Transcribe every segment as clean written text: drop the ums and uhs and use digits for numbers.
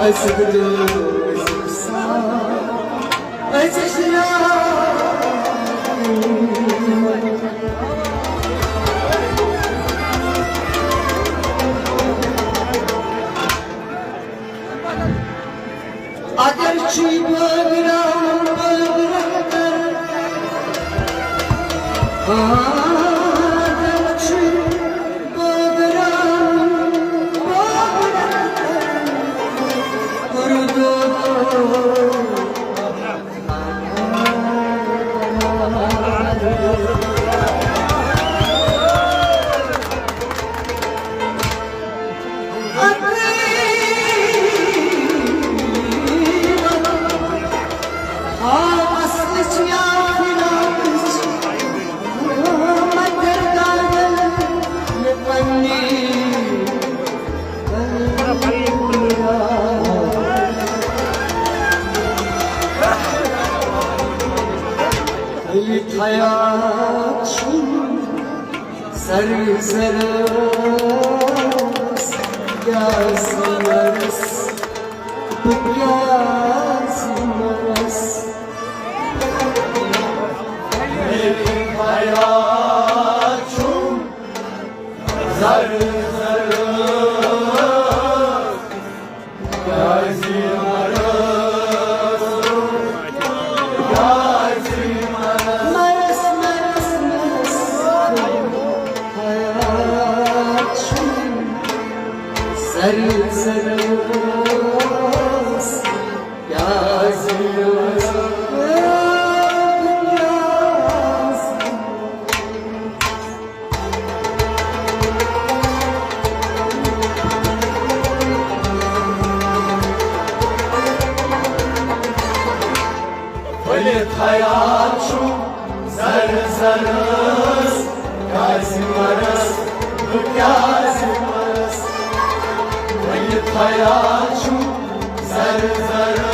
Agarci băgram, agarci băgram, hayatım sarı sarı yazmaz bu yazmaz benim hayatım sarı sarı sarı sarı yazmaz Ölüp hayatım sarı sarı yazmaz bu yazmaz Ölüp hayatım sarı sarı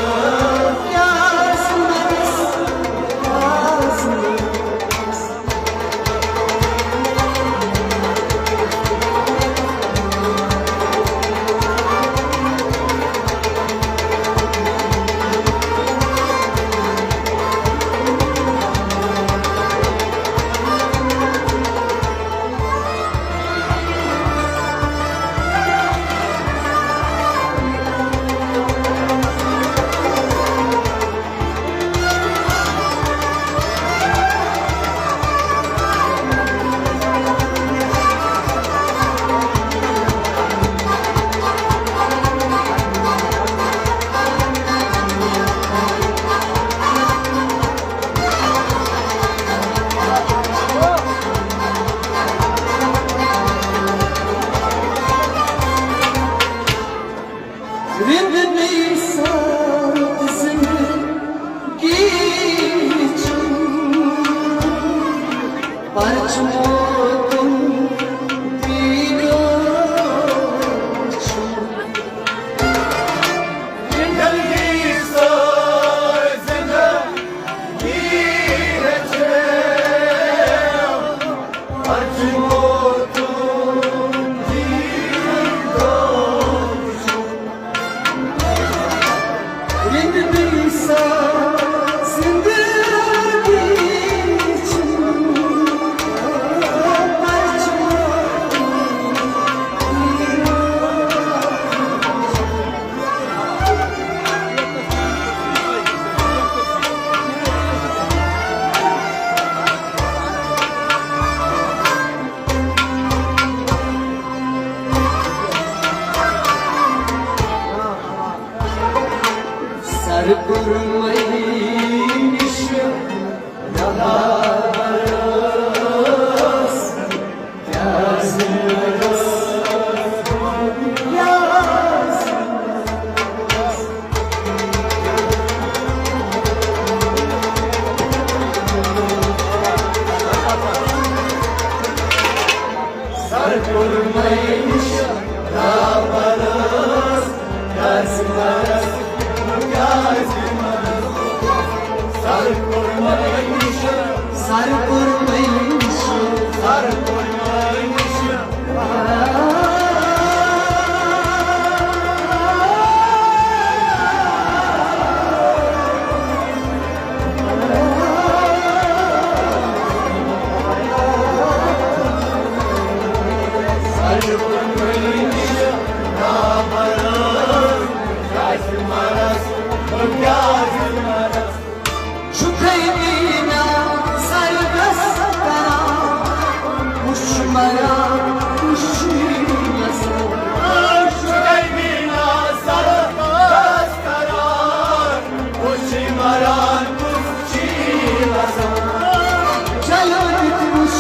sarı kurmayın işi daha varız yazmıyoruz sarı kurmayın işi daha varız yazmıyoruz Sarı kurmayın işi, sarı kurmayın işi, sarı kurmayın işi. Uçmaya üşüyorsun. Şüleymina sarı kaskaran, uçmayan kuşçilasın. Çayır bitmiş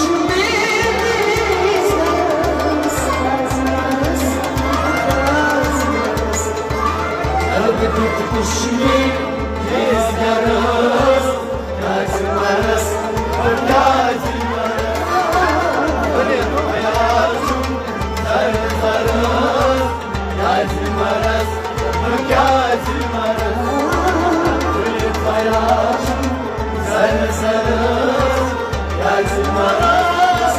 Biz yarız, kaçmarız, kaçmarız. Hayatım sarı kaçmarız, kaçmarız. Hayatım sarı kaçmarız.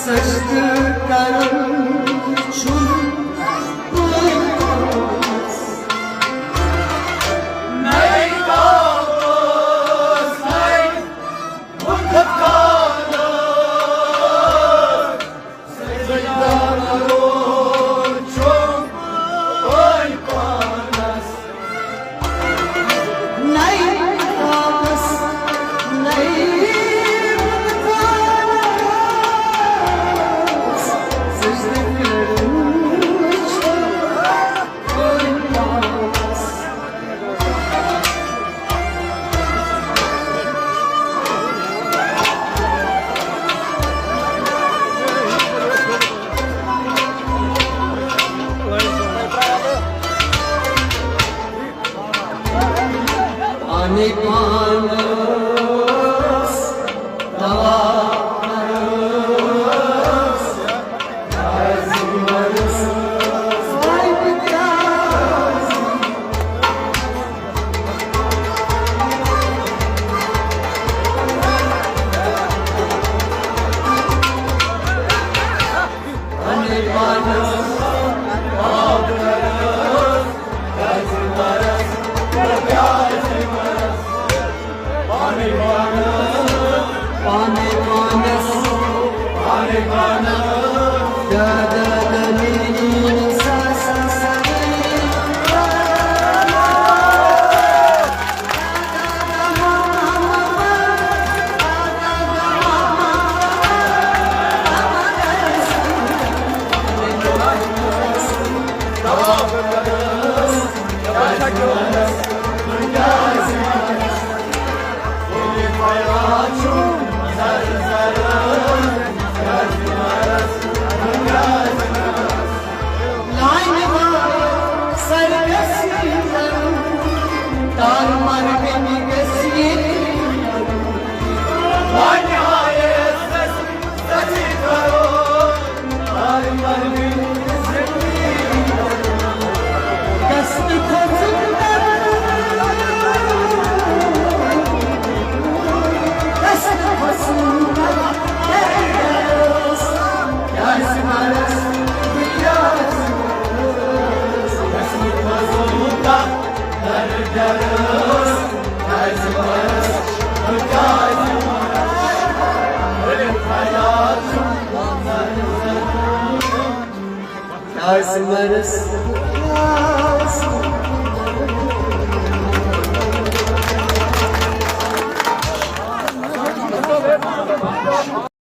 Saçtıklarım çul bulmaz. Ney kavuz, ney mutkanız. Secdalar uçum oypanız. Ney kavas, ney Ani panas, dağlarız, yazmarız, vay biraz. Ani panas, Aldırırız, yazmarız, yazmarız. Pani panas, Hani bana da da da ni sa sa sa ni. hayatım sarı Line var sargasıyım, darmar beni gesiyim. Vay nihayet sesi karol, arılar beni Gazlı kozundan, gazlı kozundan, yazmarız, yazmarız. mazlumda derdarız, yazmarız, ölüm hayatım Yazmarız, yazmarız.